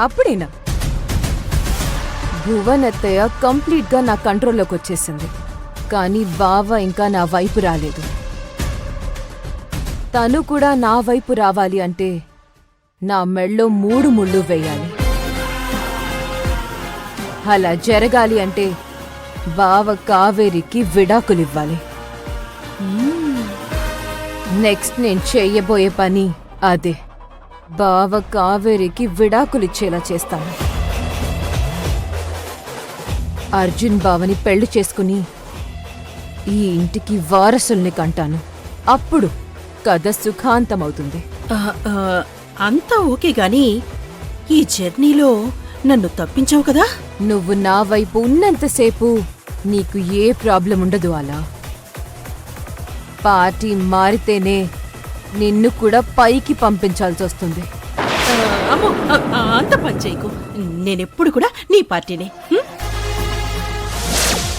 అప్పుడేనా? భువన్ అత్తయ్య కంప్లీట్గా నా కంట్రోల్లోకి వచ్చేసింది. కానీ బావ ఇంకా నా వైపు రాలేదు. తను కూడా నా వైపు రావాలి అంటే నా మెళ్ళో 3 ముళ్ళు వేయాలి. అలా జరగాలి అంటే బావ కావేరికి విడాకులివ్వాలి. నెక్స్ట్ నేను చెయ్యబోయే పని అదే. బావ కావేరికి విడాకులిచ్చేలా చేస్తాను. అర్జున్ బావని పెళ్లి చేసుకుని ఈ ఇంటికి వారసుల్ని కంటాను. అప్పుడు కథ సుఖాంతమవుతుంది. అంతా ఓకే గాని ఈ జర్నీలో నన్ను తప్పించావు కదా. నువ్వు నా వైపు ఉన్నంతసేపు నీకు ఏ ప్రాబ్లం ఉండదు. అలా పార్టీ మారితేనే నిన్ను కూడా పైకి పంపించాల్సి వస్తుంది. అమ్మో, అంత పని చేయకు. నేనెప్పుడు కూడా నీ పార్టీనే.